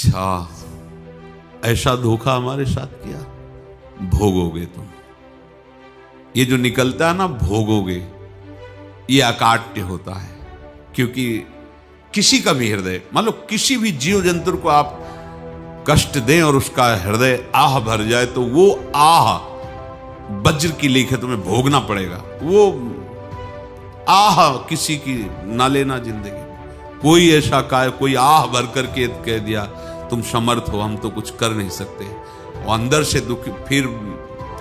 अच्छा, ऐसा धोखा हमारे साथ किया, भोगोगे तुम। ये जो निकलता है ना भोगोगे, ये अकाट्य होता है। क्योंकि किसी का भी हृदय, मान लो किसी भी जीव जंतु को आप कष्ट दें और उसका हृदय आह भर जाए, तो वो आह वज्र की लीक है, तुम्हें भोगना पड़ेगा। वो आह किसी की ना लेना जिंदगी। कोई ऐसा कोई आह भर करके कह दिया तुम समर्थ हो, हम तो कुछ कर नहीं सकते, वो अंदर से दुखी,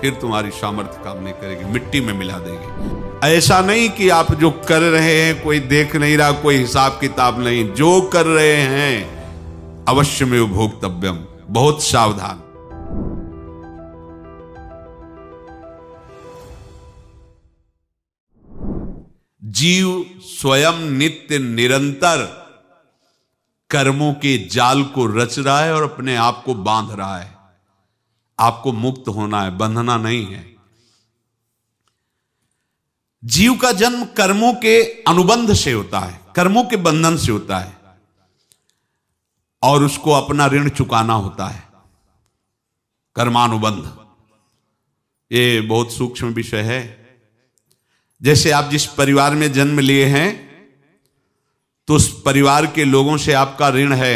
फिर तुम्हारी सामर्थ्य काम नहीं करेगी, मिट्टी में मिला देगी। ऐसा नहीं कि आप जो कर रहे हैं कोई देख नहीं रहा, कोई हिसाब किताब नहीं, जो कर रहे हैं अवश्य में भोक्तव्यम, बहुत सावधान। जीव स्वयं नित्य निरंतर कर्मों के जाल को रच रहा है और अपने आप को बांध रहा है। आपको मुक्त होना है, बंधना नहीं है। जीव का जन्म कर्मों के अनुबंध से होता है, कर्मों के बंधन से होता है, और उसको अपना ऋण चुकाना होता है। कर्मानुबंध ये बहुत सूक्ष्म विषय है। जैसे आप जिस परिवार में जन्म लिए हैं, तो उस परिवार के लोगों से आपका ऋण है,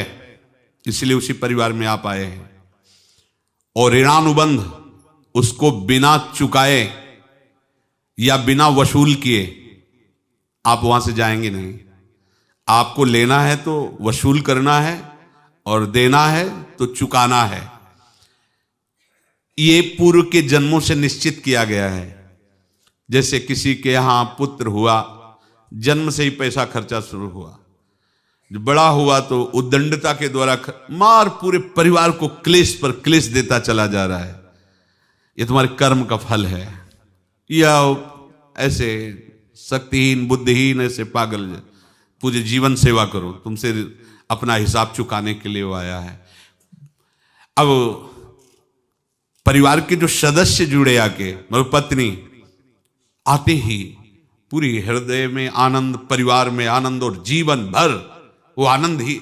इसलिए उसी परिवार में आप आए हैं। और ऋणानुबंध उसको बिना चुकाए या बिना वसूल किए आप वहां से जाएंगे नहीं। आपको लेना है तो वसूल करना है, और देना है तो चुकाना है। ये पूर्व के जन्मों से निश्चित किया गया है। जैसे किसी के यहां पुत्र हुआ, जन्म से ही पैसा खर्चा शुरू हुआ, जो बड़ा हुआ तो उद्दंडता के द्वारा मार पूरे परिवार को क्लेश पर क्लेश देता चला जा रहा है। ये तुम्हारे कर्म का फल है। या ऐसे शक्तिहीन बुद्धिहीन ऐसे पागल पूरे जीवन सेवा करो, तुमसे अपना हिसाब चुकाने के लिए वो आया है। अब परिवार के जो सदस्य जुड़े आके, मतलब पत्नी आते ही पूरी हृदय में आनंद, परिवार में आनंद, और जीवन भर वो आनंद ही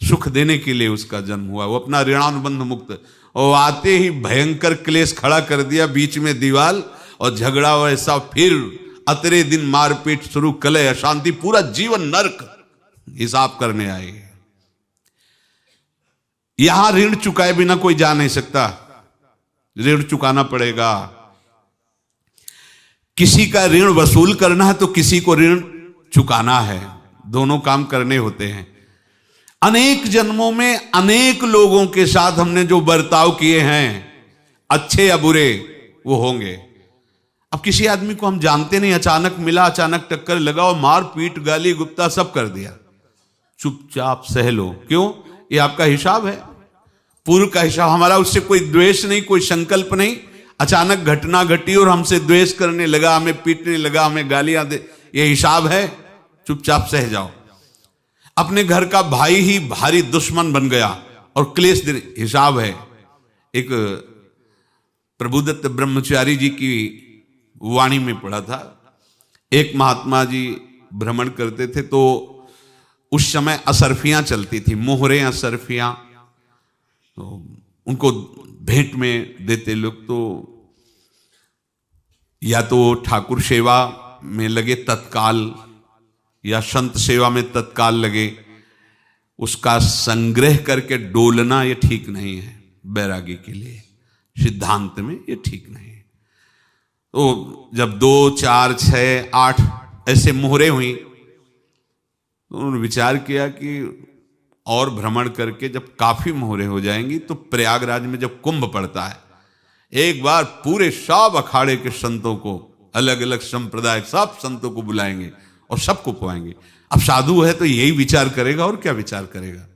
सुख देने के लिए उसका जन्म हुआ। वो अपना ऋणानुबंध मुक्त, और आते ही भयंकर क्लेश खड़ा कर दिया, बीच में दीवाल और झगड़ा वैसा, फिर अतरे दिन मारपीट शुरू, कलह अशांति, पूरा जीवन नरक हिसाब करने आए। यहां ऋण चुकाए बिना कोई जा नहीं सकता, ऋण चुकाना पड़ेगा। किसी का ऋण वसूल करना है तो किसी को ऋण चुकाना है, दोनों काम करने होते हैं। अनेक जन्मों में अनेक लोगों के साथ हमने जो बर्ताव किए हैं, अच्छे या बुरे, वो होंगे। अब किसी आदमी को हम जानते नहीं, अचानक मिला, अचानक टक्कर लगा और मार पीट गाली गुप्ता सब कर दिया, चुपचाप सह लो। क्यों? ये आपका हिसाब है, पूर्व का हिसाब। हमारा उससे कोई द्वेष नहीं, कोई संकल्प नहीं। अचानक घटना घटी और हमसे द्वेष करने लगा, हमें पीटने लगा, हमें गालियां दे, ये हिसाब है, चुपचाप सह जाओ। अपने घर का भाई ही भारी दुश्मन बन गया और क्लेश दे, हिसाब है। एक प्रभुदत्त ब्रह्मचारी जी की वाणी में पढ़ा था, एक महात्मा जी भ्रमण करते थे, तो उस समय असरफियां चलती थी, मोहरे असरफियां, तो उनको भेंट में देते लोग। तो या तो ठाकुर सेवा में लगे तत्काल, या संत सेवा में तत्काल लगे, उसका संग्रह करके डोलना ये ठीक नहीं है बैरागी के लिए, सिद्धांत में ये ठीक नहीं है। तो जब 2, 4, 6, 8 ऐसे मोहरे हुई, तो उन्होंने विचार किया कि और भ्रमण करके जब काफी मोहरे हो जाएंगी तो प्रयागराज में जब कुंभ पड़ता है, एक बार पूरे सब अखाड़े के संतों को, अलग अलग संप्रदाय सब संतों को बुलाएंगे और सबको पवाएंगे। अब साधु है तो यही विचार करेगा, और क्या विचार करेगा।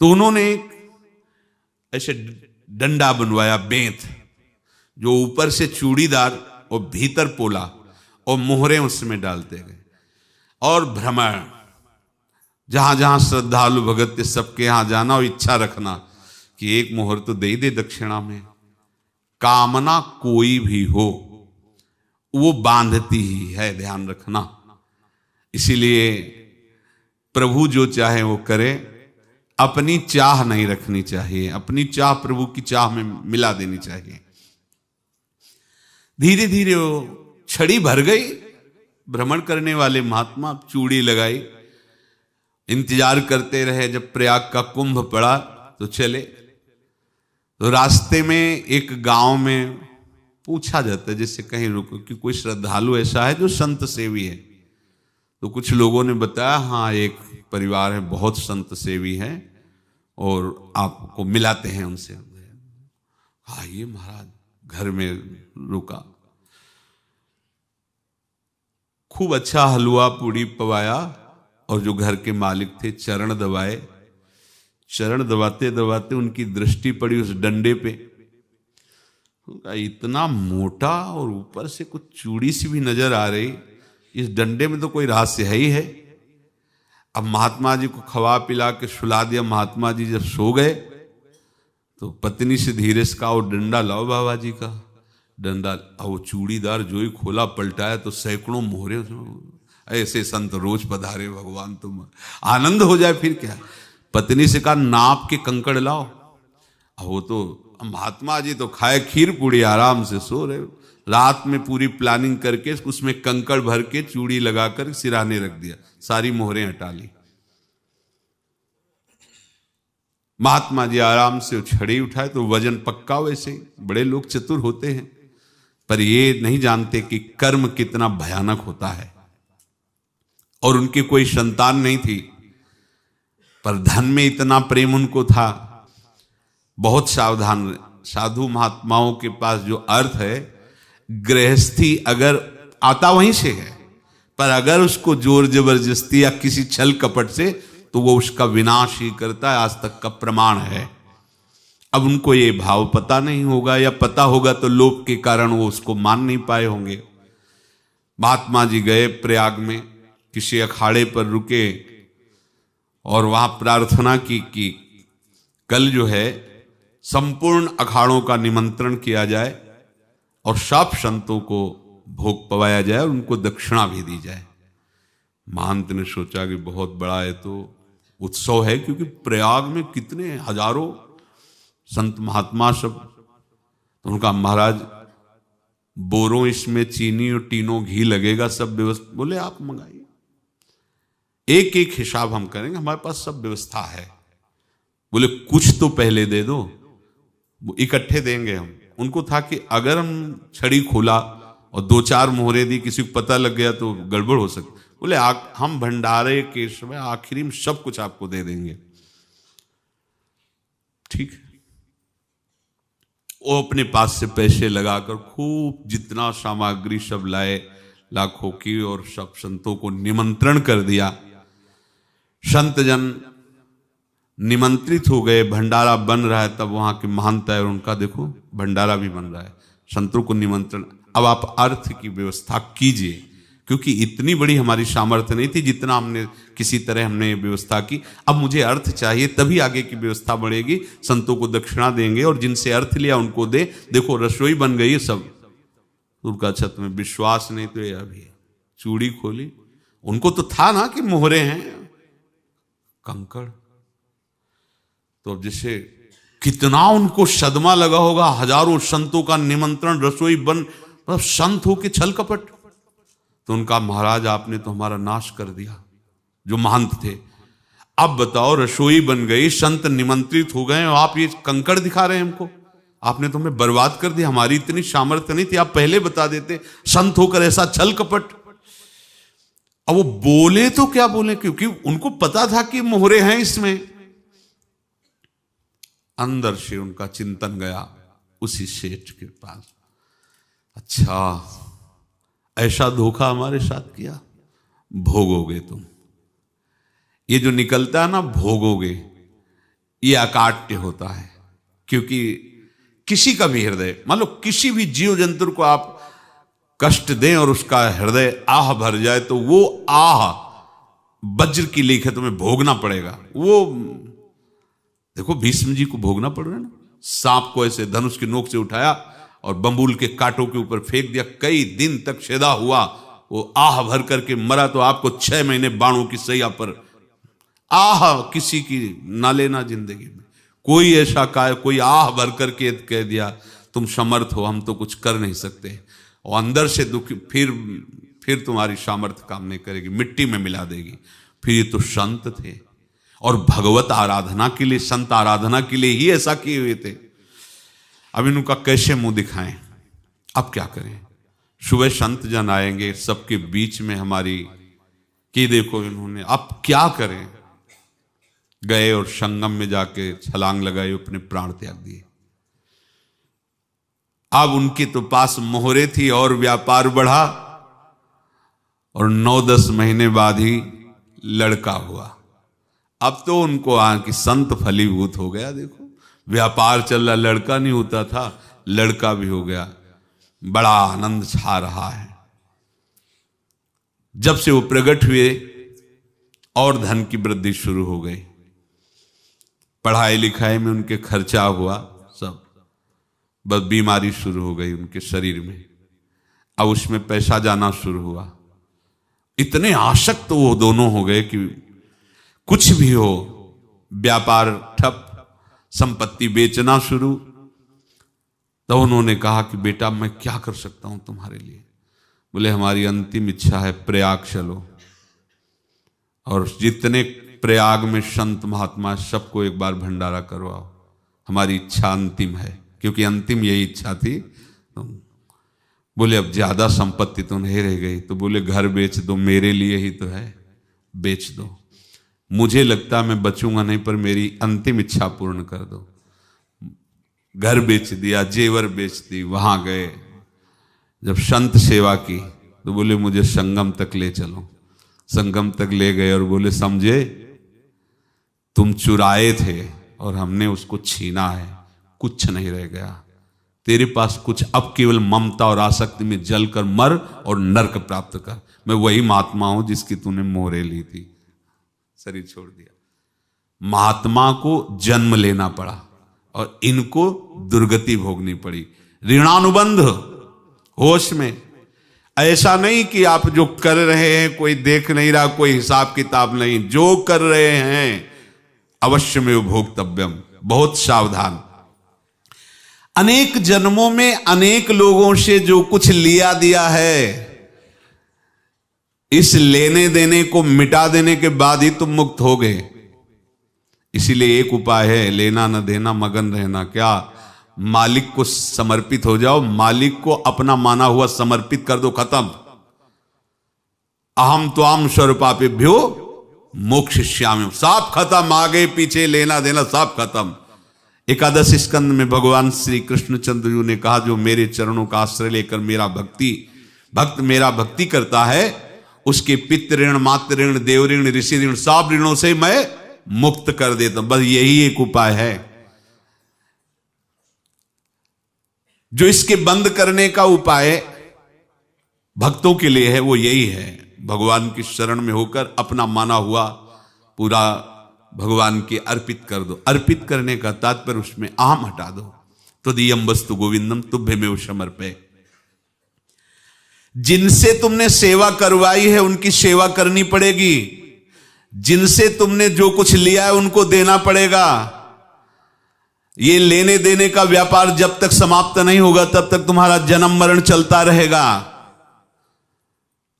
तो उन्होंने ऐसे डंडा बनवाया, बेंत, जो ऊपर से चूड़ीदार और भीतर पोला, और मोहरे उसमें डालते गए। और भ्रमण, जहां जहां श्रद्धालु भगत सबके यहां जाना और इच्छा रखना कि एक मोहर तो दे दे दक्षिणा में। कामना कोई भी हो वो बांधती ही है, ध्यान रखना। इसीलिए प्रभु जो चाहे वो करे, अपनी चाह नहीं रखनी चाहिए, अपनी चाह प्रभु की चाह में मिला देनी चाहिए। धीरे धीरे वो छड़ी भर गई। भ्रमण करने वाले महात्मा चूड़ी लगाई, इंतजार करते रहे। जब प्रयाग का कुंभ पड़ा तो चले। तो रास्ते में एक गांव में पूछा जाता है, जैसे कहीं रुको कि कोई श्रद्धालु ऐसा है जो संत सेवी है। तो कुछ लोगों ने बताया, हाँ एक परिवार है बहुत संत सेवी है और आपको मिलाते हैं उनसे। आइए महाराज, घर में रुका। खूब अच्छा हलवा पूड़ी पवाया और जो घर के मालिक थे चरण दबाए। चरण दबाते दबाते उनकी दृष्टि पड़ी उस डंडे पे। इतना मोटा और ऊपर से कुछ चूड़ी सी भी नजर आ रही, इस डंडे में तो कोई रहस्य है ही है। अब महात्मा जी को खवा पिला के सुला दिया। महात्मा जी जब सो गए तो पत्नी से धीरे से कहा, वो डंडा लाओ बाबा जी का डंडा। वो चूड़ीदार जो ही खोला पलटाया तो सैकड़ों मोहरे। ऐसे संत रोज पधारे भगवान, तुम आनंद हो जाए फिर क्या। पत्नी से कहा, नाप के कंकड़ लाओ। वो तो महात्मा जी तो खाए खीर पूड़ी, आराम से सो रहे। रात में पूरी प्लानिंग करके उसमें कंकड़ भर के चूड़ी लगाकर सिराने रख दिया, सारी मोहरें हटा ली। महात्मा जी आराम से छड़ी उठाए तो वजन पक्का। वैसे बड़े लोग चतुर होते हैं, पर ये नहीं जानते कि कर्म कितना भयानक होता है। और उनकी कोई संतान नहीं थी, पर धन में इतना प्रेम उनको था। बहुत सावधान। साधु महात्माओं के पास जो अर्थ है, गृहस्थी अगर आता वहीं से है, पर अगर उसको जोर जबरदस्ती या किसी छल कपट से, तो वो उसका विनाश ही करता है। आज तक का प्रमाण है। अब उनको ये भाव पता नहीं होगा, या पता होगा तो लोभ के कारण वो उसको मान नहीं पाए होंगे। महात्मा जी गए प्रयाग में, किसी अखाड़े पर रुके और वहां प्रार्थना की कि कल जो है संपूर्ण अखाड़ों का निमंत्रण किया जाए और सब संतों को भोग पवाया जाए और उनको दक्षिणा भी दी जाए। महंत ने सोचा कि बहुत बड़ा है तो उत्सव है, क्योंकि प्रयाग में कितने हजारों संत महात्मा सब। तो उनका महाराज बोरों इसमें चीनी और टीनों घी लगेगा, सब व्यवस्था। बोले आप मंगाइए, एक एक हिसाब हम करेंगे, हमारे पास सब व्यवस्था है। बोले कुछ तो पहले दे दो, इकट्ठे देंगे हम। उनको था कि अगर हम छड़ी खोला और दो चार मोहरे दी, किसी को पता लग गया तो गड़बड़ हो सकती। बोले हम भंडारे के समय आखिरी में सब कुछ आपको दे देंगे। ठीक है। वो अपने पास से पैसे लगाकर खूब जितना सामग्री सब लाए, लाखों की, और सब संतों को निमंत्रण कर दिया। संत जन निमंत्रित हो गए, भंडारा बन रहा है। तब वहां के महंत है और उनका देखो भंडारा भी बन रहा है, संतों को निमंत्रण। अब आप अर्थ की व्यवस्था कीजिए, क्योंकि इतनी बड़ी हमारी सामर्थ्य नहीं थी जितना हमने किसी तरह हमने व्यवस्था की। अब मुझे अर्थ चाहिए, तभी आगे की व्यवस्था बढ़ेगी। संतों को दक्षिणा देंगे और जिनसे अर्थ लिया उनको दे। देखो रसोई बन गई है सब। उनका छत में विश्वास नहीं तो ये अभी चूड़ी खोली। उनको तो था ना कि मोहरे हैं, कंकड़। तो अब जैसे कितना उनको सदमा लगा होगा। हजारों संतों का निमंत्रण, रसोई बन, मतलब संत हो के छल कपट। तो उनका महाराज आपने तो हमारा नाश कर दिया, जो महंत थे। अब बताओ रसोई बन गई, संत निमंत्रित हो गए और आप ये कंकड़ दिखा रहे हैं हमको। आपने तो हमें बर्बाद कर दिया, हमारी इतनी सामर्थ्य नहीं थी, आप पहले बता देते। संत होकर ऐसा छल कपट। अब वो बोले तो क्या बोले, क्योंकि उनको पता था कि मोहरे हैं इसमें। अंदर से उनका चिंतन गया उसी सेठ के पास, अच्छा ऐसा धोखा हमारे साथ किया, भोगोगे तुम। ये जो निकलता है ना भोगोगे, ये अकाट्य होता है। क्योंकि किसी का भी हृदय, मान लो किसी भी जीव जंतु को आप कष्ट दें और उसका हृदय आह भर जाए, तो वो आह वज्र की लेख है, तुम्हें भोगना पड़ेगा। वो देखो भीष्म जी को भोगना पड़ रहा है ना। सांप को ऐसे धनुष की नोक से उठाया और बंबूल के कांटों के ऊपर फेंक दिया, कई दिन तक छेदा हुआ, वो आह भर करके मरा। तो आपको 6 महीने बाणों की सैया पर आह किसी की ना लेना जिंदगी में। कोई ऐसा कोई आह भर करके कह दिया तुम समर्थ हो, हम तो कुछ कर नहीं सकते, और अंदर से दुखी, फिर तुम्हारी सामर्थ्य काम नहीं करेगी, मिट्टी में मिला देगी। फिर ये तो संत थे और भगवत आराधना के लिए, संत आराधना के लिए ही ऐसा किए हुए थे। अब इनका कैसे मुंह दिखाएं, अब क्या करें। सुबह संत जन आएंगे, सबके बीच में हमारी कि देखो इन्होंने, अब क्या करें। गए और संगम में जाके छलांग लगाई, अपने प्राण त्याग दिए। अब उनके तो पास मोहरे थी और व्यापार बढ़ा, और 9-10 महीने बाद ही लड़का हुआ। अब तो उनको कि संत फलीभूत हो गया। देखो व्यापार चल रहा, लड़का नहीं होता था, लड़का भी हो गया, बड़ा आनंद छा रहा है। जब से वो प्रकट हुए और धन की वृद्धि शुरू हो गई, पढ़ाई लिखाई में उनके खर्चा हुआ सब, बस बीमारी शुरू हो गई उनके शरीर में। अब उसमें पैसा जाना शुरू हुआ। इतने आसक्त वो दोनों हो गए कि कुछ भी हो, व्यापार ठप, संपत्ति बेचना शुरू। तो उन्होंने कहा कि बेटा मैं क्या कर सकता हूं तुम्हारे लिए। बोले हमारी अंतिम इच्छा है प्रयाग चलो, और जितने प्रयाग में संत महात्मा सबको एक बार भंडारा करवाओ, हमारी इच्छा अंतिम है। क्योंकि अंतिम यही इच्छा थी। तो बोले अब ज्यादा संपत्ति तो नहीं रह गई, तो बोले घर बेच दो, मेरे लिए ही तो है, बेच दो। मुझे लगता मैं बचूंगा नहीं, पर मेरी अंतिम इच्छा पूर्ण कर दो। घर बेच दिया, जेवर बेच दी। वहां गए, जब संत सेवा की तो बोले मुझे संगम तक ले चलो। संगम तक ले गए और बोले समझे तुम चुराए थे और हमने उसको छीना है, कुछ नहीं रह गया तेरे पास कुछ, अब केवल ममता और आसक्ति में जलकर मर और नरक प्राप्त कर। मैं वही महात्मा हूं जिसकी तूने मोहरे ली थी, शरीर छोड़ दिया। महात्मा को जन्म लेना पड़ा और इनको दुर्गति भोगनी पड़ी। ऋणानुबंध, होश में। ऐसा नहीं कि आप जो कर रहे हैं कोई देख नहीं रहा, कोई हिसाब किताब नहीं, जो कर रहे हैं अवश्य में भोक्तव्यम। बहुत सावधान। अनेक जन्मों में अनेक लोगों से जो कुछ लिया दिया है, इस लेने देने को मिटा देने के बाद ही तुम मुक्त हो गए। इसीलिए एक उपाय है, लेना न देना, मगन रहना। क्या? मालिक को समर्पित हो जाओ, मालिक को अपना माना हुआ समर्पित कर दो, खत्म। अहम त्वाम स्वरूपापेभ्यो मोक्षयिष्यामि, सब खत्म। आगे पीछे लेना देना सब खत्म। एकादश स्कंद में भगवान श्री कृष्णचंद्र जी ने कहा जो मेरे चरणों का आश्रय लेकर भक्त मेरा भक्ति करता है, उसके पितृ ऋण, मातृ ऋण, देव ऋण, ऋषि ऋण, सब ऋणों से मैं मुक्त कर देता हूं। बस यही एक उपाय है जो इसके बंद करने का उपाय भक्तों के लिए है। वो यही है, भगवान की शरण में होकर अपना माना हुआ पूरा भगवान के अर्पित कर दो। अर्पित करने का तात्पर्य उसमें अहम हटा दो। तो दियम वस्तु गोविंदम तुभ्यमेव समर्पये। जिनसे तुमने सेवा करवाई है उनकी सेवा करनी पड़ेगी। जिनसे तुमने जो कुछ लिया है उनको देना पड़ेगा। ये लेने देने का व्यापार जब तक समाप्त नहीं होगा तब तक तुम्हारा जन्म मरण चलता रहेगा।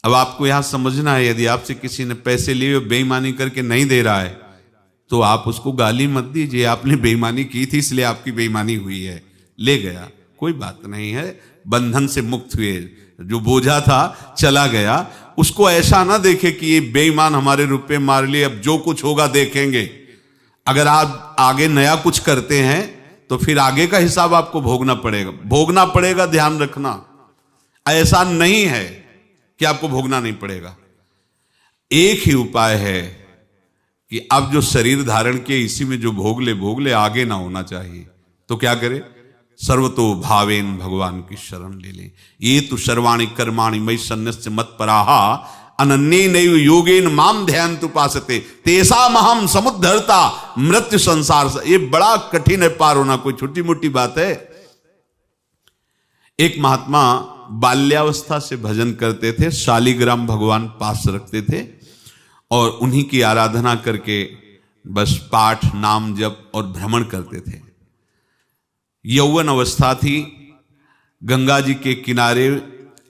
अब आपको यहां समझना है, यदि आपसे किसी ने पैसे लिए बेईमानी करके नहीं दे रहा है तो आप उसको गाली मत दीजिए। आपने बेईमानी की थी इसलिए आपकी बेईमानी हुई है, ले गया, कोई बात नहीं है, बंधन से मुक्त हुए। जो बोझा था चला गया। उसको ऐसा ना देखे कि ये बेईमान हमारे रुपए मार लिए, अब जो कुछ होगा देखेंगे। अगर आप आगे नया कुछ करते हैं तो फिर आगे का हिसाब आपको भोगना पड़ेगा, ध्यान रखना। ऐसा नहीं है कि आपको भोगना नहीं पड़ेगा। एक ही उपाय है कि अब जो शरीर धारण किए इसी में जो भोग ले, आगे ना होना चाहिए। तो क्या करे? सर्वतो भावेन भगवान की शरण ले ले। ये तो सर्वाणि कर्माणि मयि सन्न्यस्य मत्पराहा अनन्ये नैव योगेन माम ध्यायन्तु उपासते तेषामहं समुद्धर्ता मृत्यु संसार से। ये बड़ा कठिन है पार होना, कोई छोटी मोटी बात है। एक महात्मा बाल्यावस्था से भजन करते थे, शालिग्राम भगवान पास रखते थे और उन्हीं की आराधना करके बस पाठ नाम जप और भ्रमण करते थे। यौवन अवस्था थी, गंगा जी के किनारे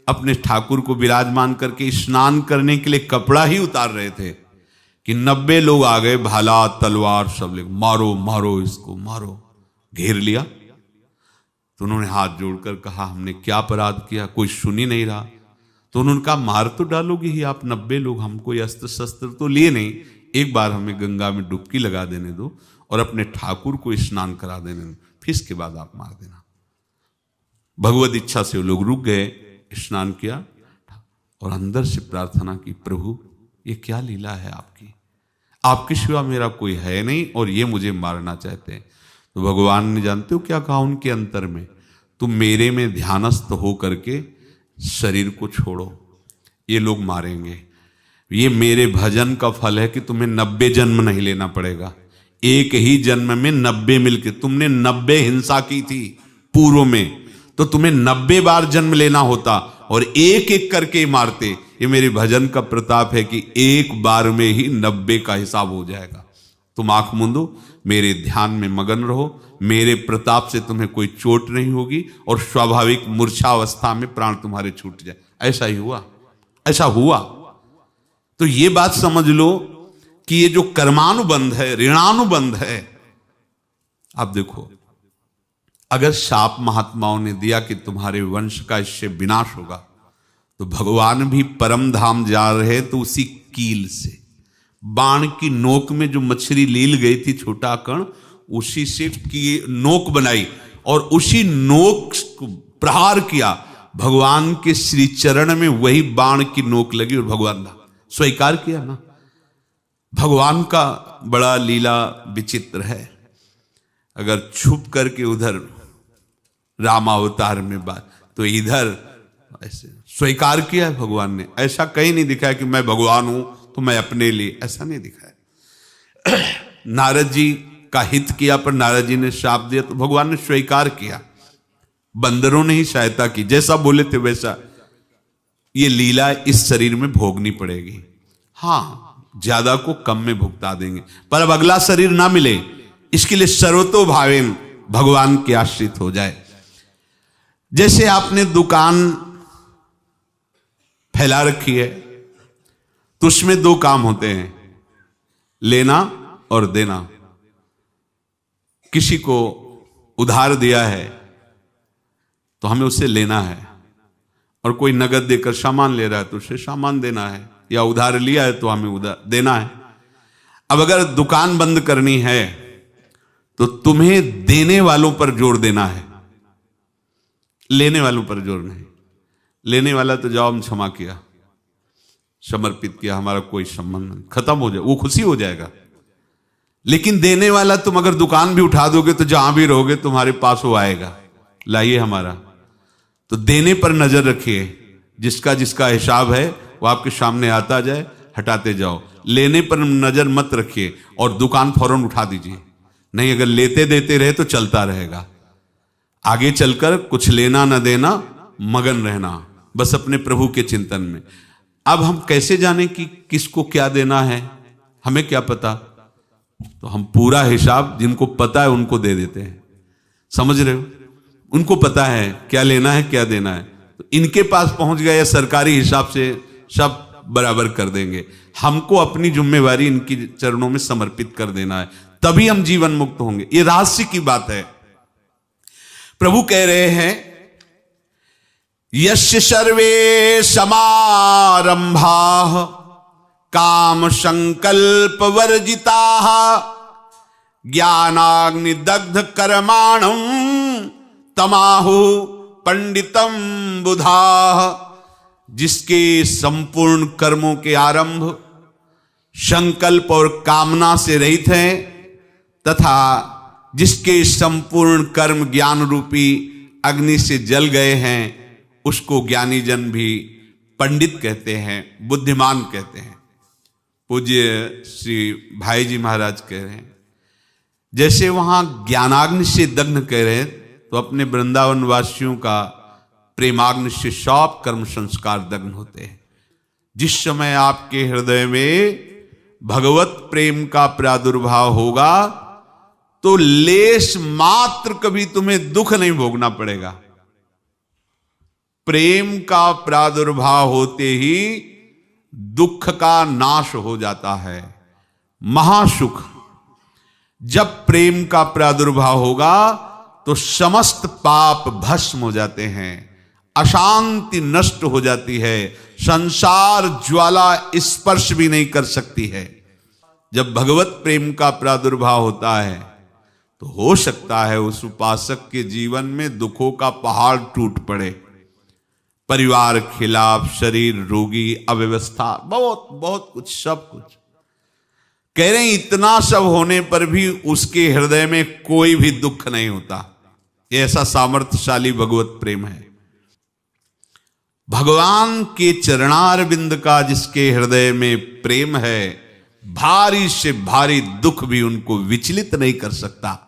अपने ठाकुर को विराजमान करके स्नान करने के लिए कपड़ा ही उतार रहे थे कि 90 लोग आ गए, भाला तलवार सब ले, मारो मारो इसको मारो, घेर लिया। तो उन्होंने हाथ जोड़कर कहा हमने क्या अपराध किया, कोई सुन ही नहीं रहा। तो उन्होंने कहा मार तो डालोगे ही आप 90 लोग, हम कोई अस्त्र शस्त्र तो लिए नहीं, एक बार हमें गंगा में डुबकी लगा देने दो और अपने ठाकुर को स्नान करा देने दो, फिर इसके बाद आप मार देना। भगवत इच्छा से वो लोग रुक गए, स्नान किया और अंदर से प्रार्थना की, प्रभु ये क्या लीला है आपकी, आपके सिवा मेरा कोई है नहीं और ये मुझे मारना चाहते हैं। तो भगवान ने जानते हो क्या कहा उनके अंतर में, तुम मेरे में ध्यानस्थ हो करके शरीर को छोड़ो, ये लोग मारेंगे। ये मेरे भजन का फल है कि तुम्हें 90 जन्म नहीं लेना पड़ेगा, एक ही जन्म में 90 मिलके, तुमने 90 हिंसा की थी पूर्व में, तो तुम्हें 90 बार जन्म लेना होता और एक एक करके मारते। ये मेरे भजन का प्रताप है कि एक बार में ही 90 का हिसाब हो जाएगा। तुम आंख मूंदो, मेरे ध्यान में मगन रहो, मेरे प्रताप से तुम्हें कोई चोट नहीं होगी और स्वाभाविक मूर्छा अवस्था में प्राण तुम्हारे छूट जाए। ऐसा ही हुआ, ऐसा हुआ। तो ये बात समझ लो कि ये जो कर्मानुबंध है, ऋणानुबंध है। आप देखो, अगर शाप महात्माओं ने दिया कि तुम्हारे वंश का इससे विनाश होगा, तो भगवान भी परम धाम जा रहे तो उसी कील से, बाण की नोक में जो मछली लील गई थी छोटा कण, उसी से की नोक बनाई और उसी नोक को प्रहार किया, भगवान के श्री चरण में वही बाण की नोक लगी और भगवान ने स्वीकार किया ना। भगवान का बड़ा लीला विचित्र है। अगर छुप करके उधर रामावतार में बात, तो इधर ऐसे स्वीकार किया है भगवान ने। ऐसा कहीं नहीं दिखा है कि मैं भगवान हूं तो मैं अपने लिए, ऐसा नहीं दिखा है। नारद जी का हित किया पर नारद जी ने शाप दिया तो भगवान ने स्वीकार किया। बंदरों ने ही सहायता की, जैसा बोले थे वैसा। ये लीला इस शरीर में भोगनी पड़ेगी। हाँ, ज्यादा को कम में भुगता देंगे, पर अब अगला शरीर ना मिले इसके लिए सर्वतो भावेन भगवान के आश्रित हो जाए। जैसे आपने दुकान फैला रखी है तो उसमें दो काम होते हैं, लेना और देना। किसी को उधार दिया है तो हमें उसे लेना है, और कोई नगद देकर सामान ले रहा है तो उसे सामान देना है, या उधार लिया है तो हमें उधार देना है। अब अगर दुकान बंद करनी है तो तुम्हें देने वालों पर जोर देना है, लेने वालों पर जोर नहीं। लेने वाला तो जाओ हम क्षमा किया, समर्पित किया, हमारा कोई संबंध नहीं, खत्म हो जाए, वो खुशी हो जाएगा। लेकिन देने वाला तुम अगर दुकान भी उठा दोगे तो जहां भी रहोगे तुम्हारे पास वो आएगा, लाइए हमारा। तो देने पर नजर रखिए, जिसका जिसका हिसाब है वो आपके सामने आता जाए, हटाते जाओ। लेने पर नजर मत रखिए और दुकान फौरन उठा दीजिए, नहीं अगर लेते देते रहे तो चलता रहेगा। आगे चलकर कुछ लेना न देना, मगन रहना बस अपने प्रभु के चिंतन में। अब हम कैसे जाने कि किसको क्या देना है, हमें क्या पता। तो हम पूरा हिसाब जिनको पता है उनको दे देते हैं, समझ रहे हो, उनको पता है क्या लेना है क्या देना है, तो इनके पास पहुंच गए, सरकारी हिसाब से सब बराबर कर देंगे। हमको अपनी जिम्मेवारी इनकी चरणों में समर्पित कर देना है, तभी हम जीवन मुक्त होंगे। ये रहस्य की बात है। प्रभु कह रहे हैं यस्य सर्वे समारंभाः काम संकल्प वर्जिताः ज्ञानाग्नि दग्ध कर्माणं तमाहु पंडितम बुधाः। जिसके संपूर्ण कर्मों के आरंभ संकल्प और कामना से रहित हैं, तथा जिसके संपूर्ण कर्म ज्ञान रूपी अग्नि से जल गए हैं, उसको ज्ञानी जन भी पंडित कहते हैं, बुद्धिमान कहते हैं। पूज्य श्री भाई जी महाराज कह रहे हैं, जैसे वहां ज्ञानाग्नि से दग्ध कह रहे हैं, तो अपने वृंदावन वासियों का प्रेमाग्नि से सब कर्म संस्कार दग्न होते हैं। जिस समय आपके हृदय में भगवत प्रेम का प्रादुर्भाव होगा तो लेश मात्र कभी तुम्हें दुख नहीं भोगना पड़ेगा। प्रेम का प्रादुर्भाव होते ही दुख का नाश हो जाता है, महासुख। जब प्रेम का प्रादुर्भाव होगा तो समस्त पाप भस्म हो जाते हैं, अशांति नष्ट हो जाती है, संसार ज्वाला स्पर्श भी नहीं कर सकती है। जब भगवत प्रेम का प्रादुर्भाव होता है तो हो सकता है उस उपासक के जीवन में दुखों का पहाड़ टूट पड़े, परिवार खिलाफ, शरीर रोगी, अव्यवस्था, बहुत बहुत कुछ, सब कुछ। कह रहे हैं इतना सब होने पर भी उसके हृदय में कोई भी दुख नहीं होता। ऐसा सामर्थ्यशाली भगवत प्रेम है। भगवान के चरणारविंद का जिसके हृदय में प्रेम है, भारी से भारी दुख भी उनको विचलित नहीं कर सकता।